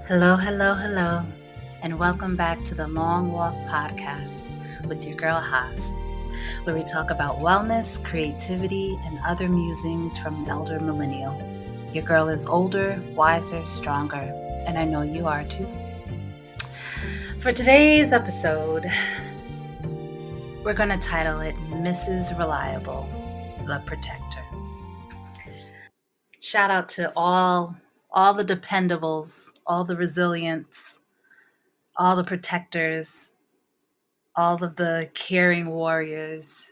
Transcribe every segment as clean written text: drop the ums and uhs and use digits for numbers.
Hello, hello, hello, and welcome back to the Long Walk Podcast with your girl Haas, where we talk about wellness, creativity, and other musings from an elder millennial. Your girl is older, wiser, stronger, and I know you are too. For today's episode, we're going to title it Mrs. Reliable, the Protector. Shout out to all the dependables, all the resilients, all the protectors, all of the caring warriors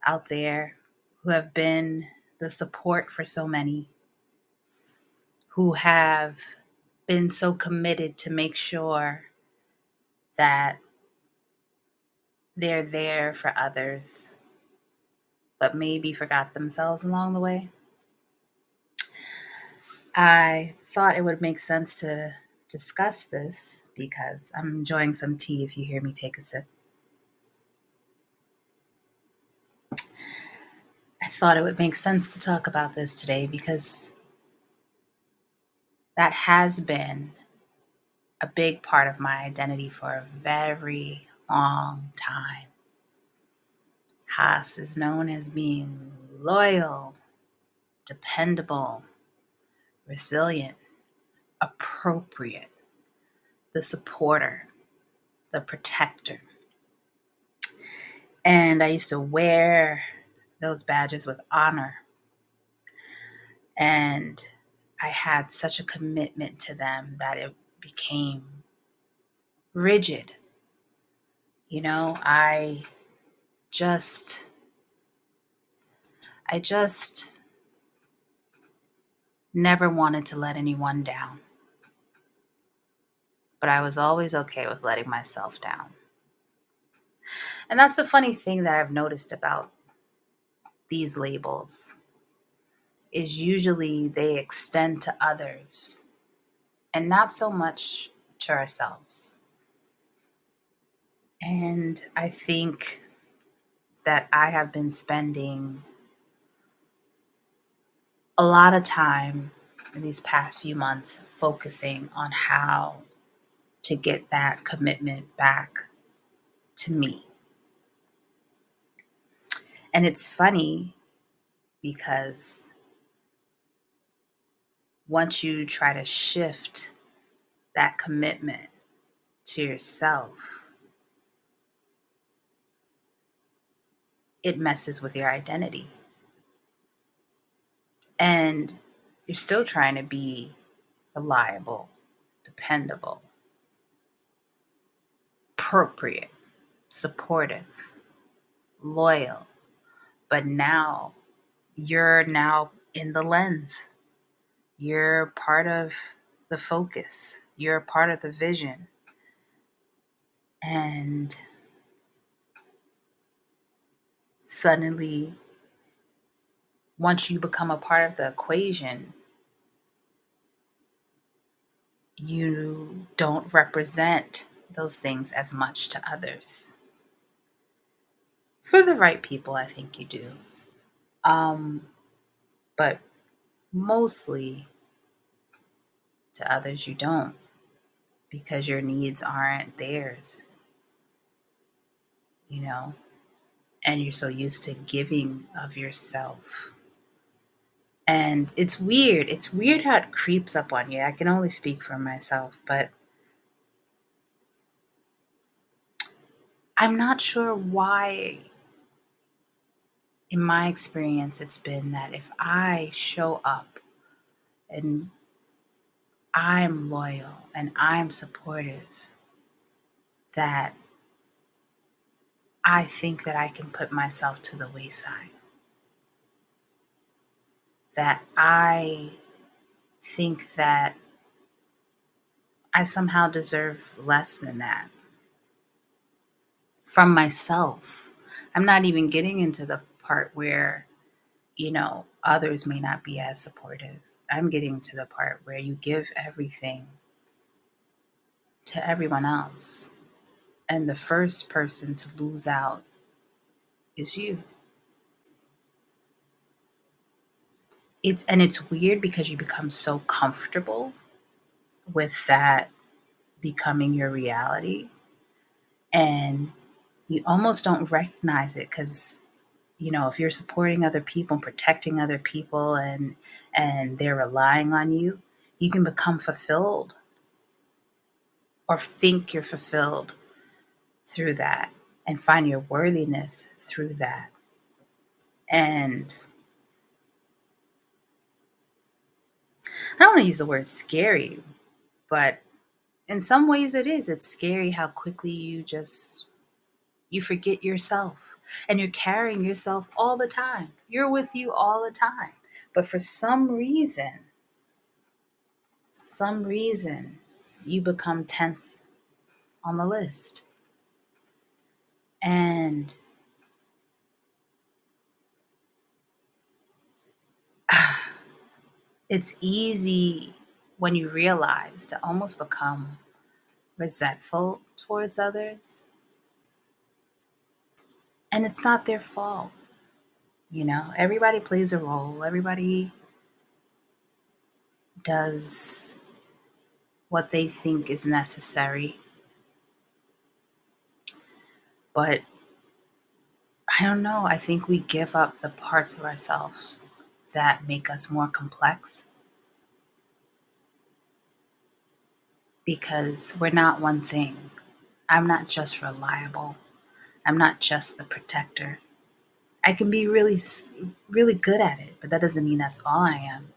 out there who have been the support for so many, who have been so committed to make sure that they're there for others, but maybe forgot themselves along the way. I thought it would make sense to discuss this because I'm enjoying some tea if you hear me take a sip. I thought it would make sense to talk about this today because that has been a big part of my identity for a very long time. Haas is known as being loyal, dependable, resilient, appropriate, the supporter, the protector. And I used to wear those badges with honor. And I had such a commitment to them that it became rigid. I just never wanted to let anyone down. But I was always okay with letting myself down. And that's the funny thing that I've noticed about these labels is usually they extend to others and not so much to ourselves. And I think that I have been spending a lot of time in these past few months focusing on how to get that commitment back to me. And it's funny because once you try to shift that commitment to yourself, it messes with your identity. And you're still trying to be reliable, dependable, appropriate, supportive, loyal. But now you're in the lens. You're part of the focus. You're part of the vision. And suddenly, once you become a part of the equation, you don't represent those things as much to others. For the right people, I think you do. But mostly to others, you don't, because your needs aren't theirs, and you're so used to giving of yourself. And it's weird. It's weird how it creeps up on you. I can only speak for myself, but I'm not sure why. In my experience, it's been that if I show up and I'm loyal and I'm supportive, that I think that I can put myself to the wayside. That I think that I somehow deserve less than that from myself. I'm not even getting into the part where, others may not be as supportive. I'm getting to the part where you give everything to everyone else. And the first person to lose out is you. It's weird because you become so comfortable with that becoming your reality. And you almost don't recognize it because, if you're supporting other people and protecting other people, and they're relying on you, you can become fulfilled or think you're fulfilled through that and find your worthiness through that. And I don't want to use the word scary, but in some ways it is. It's scary how quickly you forget yourself, and you're carrying yourself all the time. You're with you all the time. But for some reason, you become 10th on the list. And it's easy when you realize to almost become resentful towards others. And it's not their fault. Everybody plays a role, everybody does what they think is necessary. But I don't know, I think we give up the parts of ourselves that make us more complex because we're not one thing. I'm not just reliable. I'm not just the protector. I can be really, really good at it, but that doesn't mean that's all I am.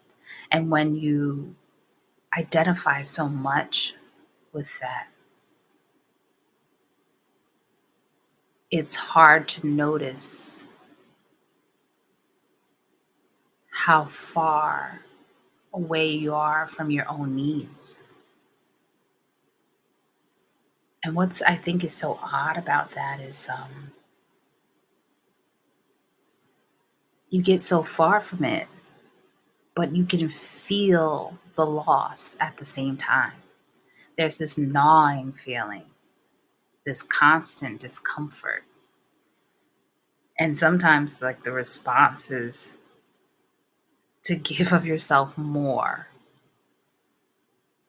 And when you identify so much with that, it's hard to notice how far away you are from your own needs. And what's I think is so odd about that is you get so far from it, but you can feel the loss at the same time. There's this gnawing feeling, this constant discomfort. And sometimes, like, the response is to give of yourself more.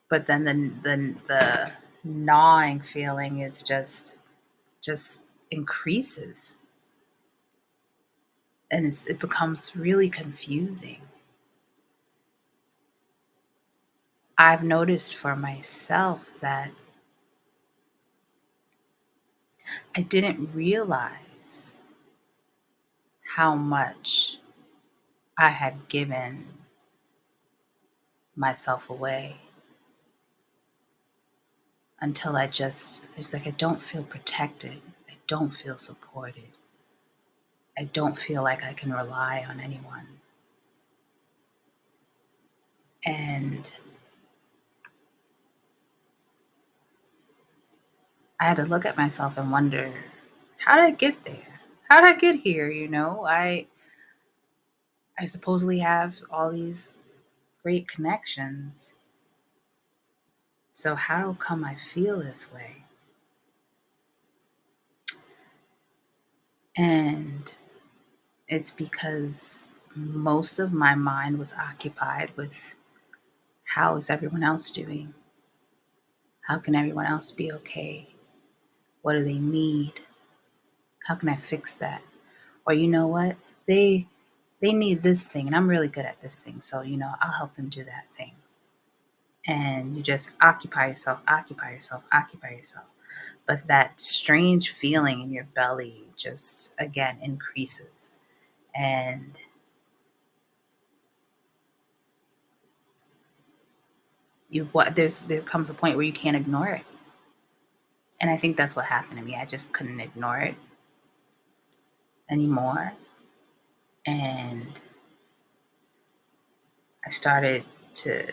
But then the gnawing feeling is just increases, and it becomes really confusing. I've noticed for myself that I didn't realize how much I had given myself away until it's like I don't feel protected. I don't feel supported. I don't feel like I can rely on anyone. And I had to look at myself and wonder, how did I get there? How did I get here? I supposedly have all these great connections. So how come I feel this way? And it's because most of my mind was occupied with, how is everyone else doing? How can everyone else be okay? What do they need? How can I fix that? Or you know what? They need this thing and I'm really good at this thing. So, I'll help them do that thing. And you just occupy yourself, occupy yourself, occupy yourself. But that strange feeling in your belly just again increases. And there comes a point where you can't ignore it. And I think that's what happened to me. I just couldn't ignore it anymore. And I started to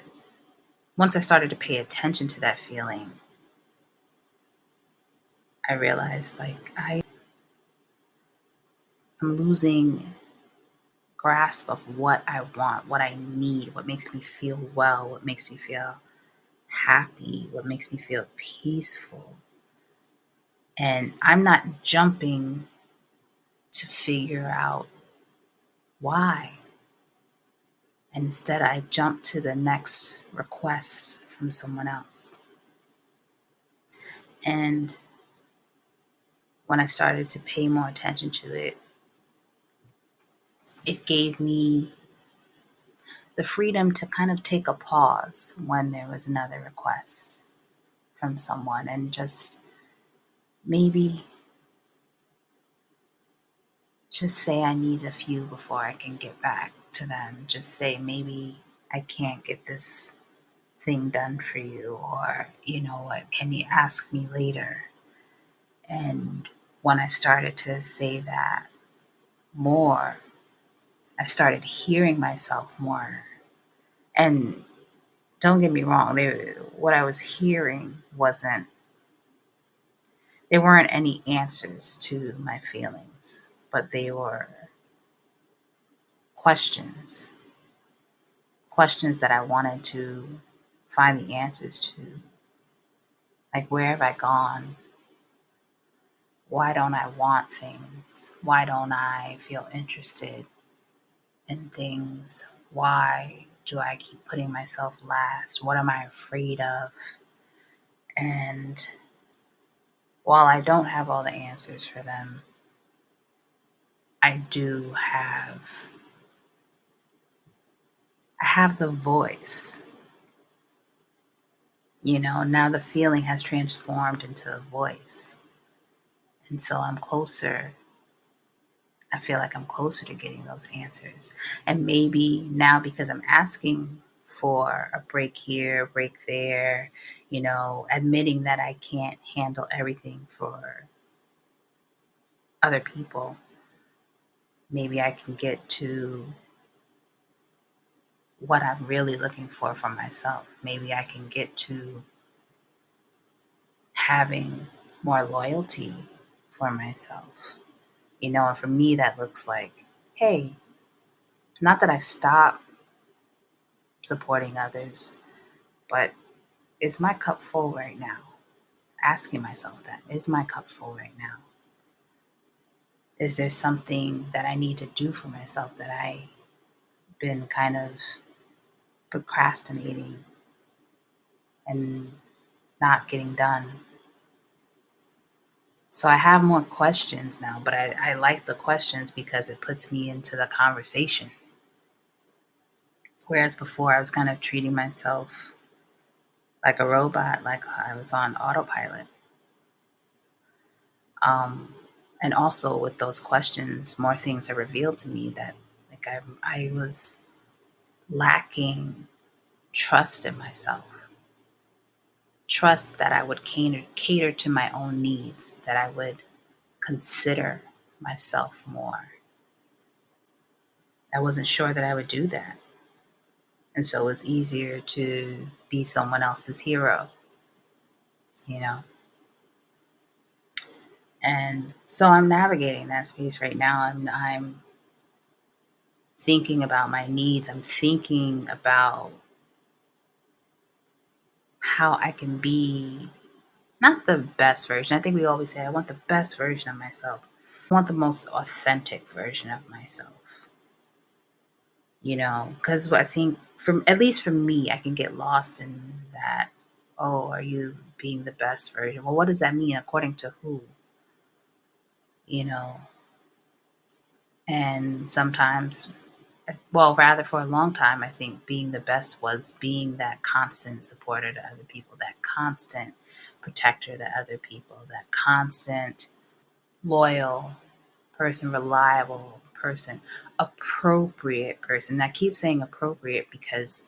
once I started to pay attention to that feeling, I realized, like, I'm losing grasp of what I want, what I need, what makes me feel well, what makes me feel happy, what makes me feel peaceful. And I'm not jumping to figure out why. And instead, I jump to the next request from someone else. And when I started to pay more attention to it, it gave me the freedom to kind of take a pause when there was another request from someone and just maybe just say I need a few before I can get back to them. Just say maybe I can't get this thing done for you, or you know what, can you ask me later? And when I started to say that more, I started hearing myself more. And don't get me wrong, what I was hearing wasn't, there weren't any answers to my feelings, but they were questions, questions that I wanted to find the answers to. Like, where have I gone? Why don't I want things? Why don't I feel interested in things? Why do I keep putting myself last? What am I afraid of? And while I don't have all the answers for them, I have the voice. You know, now the feeling has transformed into a voice. And so I'm closer. I feel like I'm closer to getting those answers. And maybe now, because I'm asking for a break here, a break there, you know, admitting that I can't handle everything for other people, maybe I can get to what I'm really looking for myself. Maybe I can get to having more loyalty for myself. You know, and for me, that looks like, hey, not that I stop supporting others, but is my cup full right now? Asking myself that, is my cup full right now? Is there something that I need to do for myself that I've been kind of procrastinating and not getting done? So I have more questions now, but I like the questions because it puts me into the conversation. Whereas before I was kind of treating myself like a robot, like I was on autopilot. And also with those questions, more things are revealed to me that like I was lacking trust in myself. Trust that I would cater to my own needs, that I would consider myself more. I wasn't sure that I would do that. And so it was easier to be someone else's hero, you know? And so I'm navigating that space right now. I'm thinking about my needs. I'm thinking about how I can be not the best version. I think we always say, I want the best version of myself. I want the most authentic version of myself, you know, because I think, from at least for me, I can get lost in that. Oh, are you being the best version? Well, what does that mean? According to who? You know, and sometimes, well, rather for a long time, I think being the best was being that constant supporter to other people, that constant protector to other people, that constant loyal person, reliable person, appropriate person. And I keep saying appropriate because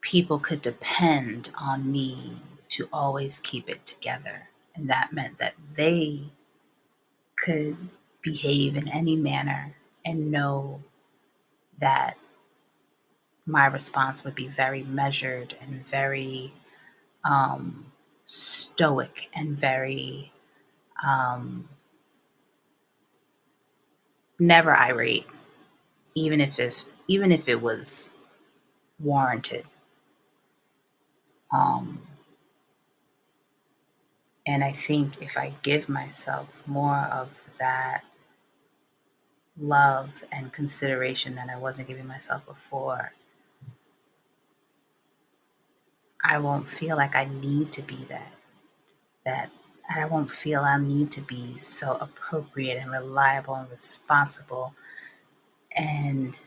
people could depend on me to always keep it together. And that meant that they could behave in any manner and know that my response would be very measured and very stoic and very never irate, even if it was warranted. Um, and I think if I give myself more of that love and consideration that I wasn't giving myself before, I won't feel like I need to be that I won't feel I need to be so appropriate and reliable and responsible, and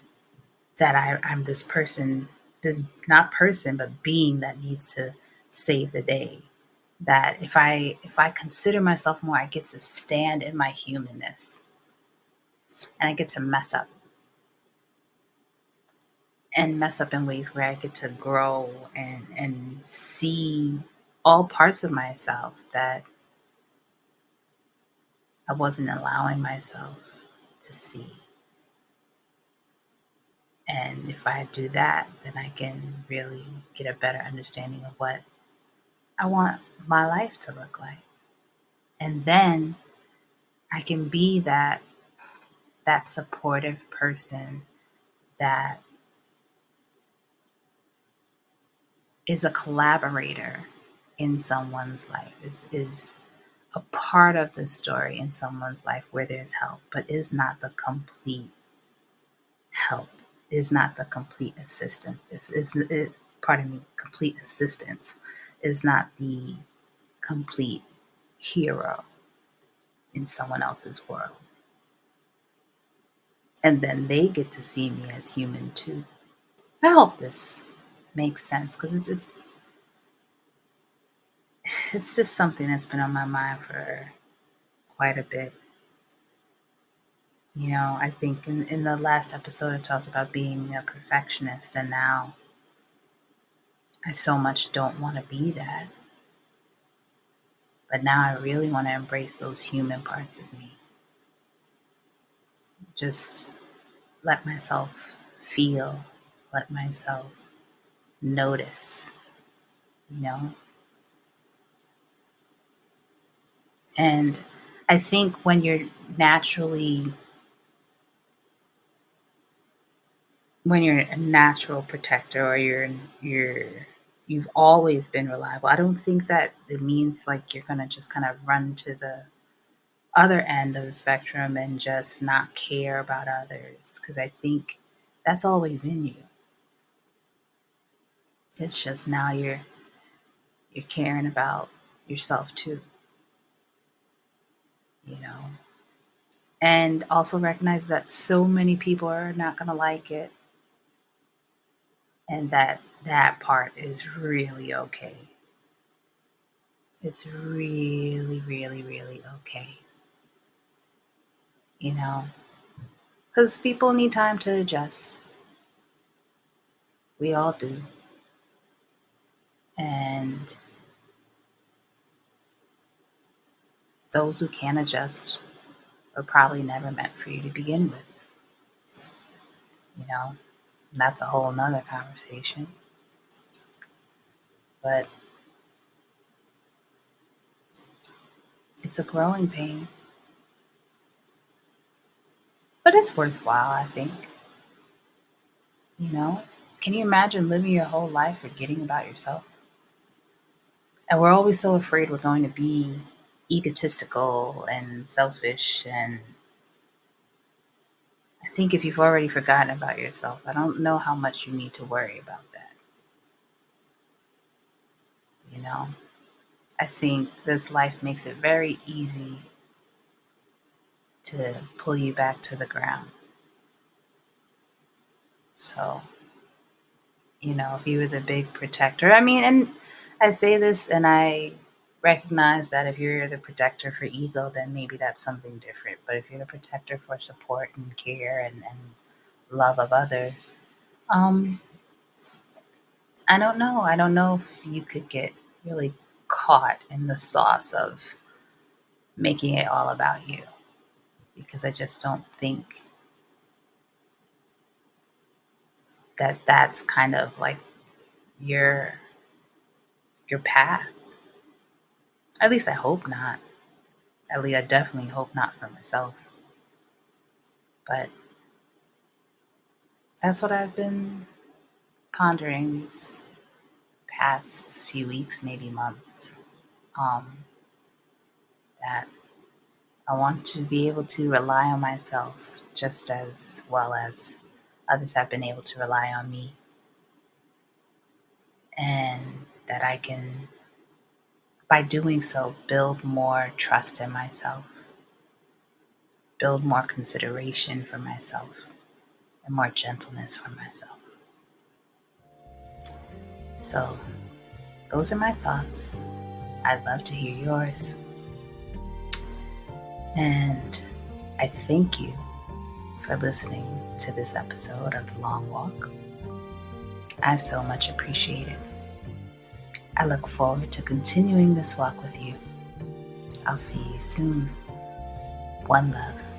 that I'm this person, this not person, but being that needs to save the day. That if I consider myself more, I get to stand in my humanness and I get to mess up in ways where I get to grow and see all parts of myself that I wasn't allowing myself to see. And if I do that, then I can really get a better understanding of what I want my life to look like. And then I can be that supportive person that is a collaborator in someone's life, is a part of the story in someone's life where there's help, but is not the complete help, is not the complete assistant, is pardon me, complete assistance, is not the complete hero in someone else's world. And then they get to see me as human too. I hope this makes sense because it's just something that's been on my mind for quite a bit. I think in the last episode I talked about being a perfectionist, and now I so much don't want to be that. But now I really want to embrace those human parts of me. Just let myself feel, let myself notice, you know? And I think when you're a natural protector, or you've always been reliable, I don't think that it means like you're gonna just kind of run to the other end of the spectrum and just not care about others. Because I think that's always in you. It's just now you're caring about yourself too, you know. And also recognize that so many people are not gonna like it, and that part is really okay. It's really, really, really okay, you know, because people need time to adjust. We all do. And those who can adjust are probably never meant for you to begin with, you know. And that's a whole nother conversation. But it's a growing pain. But it's worthwhile, I think, you know. Can you imagine living your whole life forgetting about yourself? And we're always so afraid we're going to be egotistical and selfish. And I think if you've already forgotten about yourself, I don't know how much you need to worry about that. You know, I think this life makes it very easy to pull you back to the ground. So, if you were the big protector, I mean, and I say this and I recognize that if you're the protector for ego, then maybe that's something different. But if you're the protector for support and care and love of others, um, I don't know. I don't know if you could get really caught in the sauce of making it all about you, because I just don't think that that's kind of like your your path. At least I hope not. At least I definitely hope not for myself. But that's what I've been pondering these past few weeks, maybe months. Um, that I want to be able to rely on myself just as well as others have been able to rely on me. And that I can, by doing so, build more trust in myself, build more consideration for myself, and more gentleness for myself. So, those are my thoughts. I'd love to hear yours. And I thank you for listening to this episode of The Long Walk. I so much appreciate it. I look forward to continuing this walk with you. I'll see you soon. One love.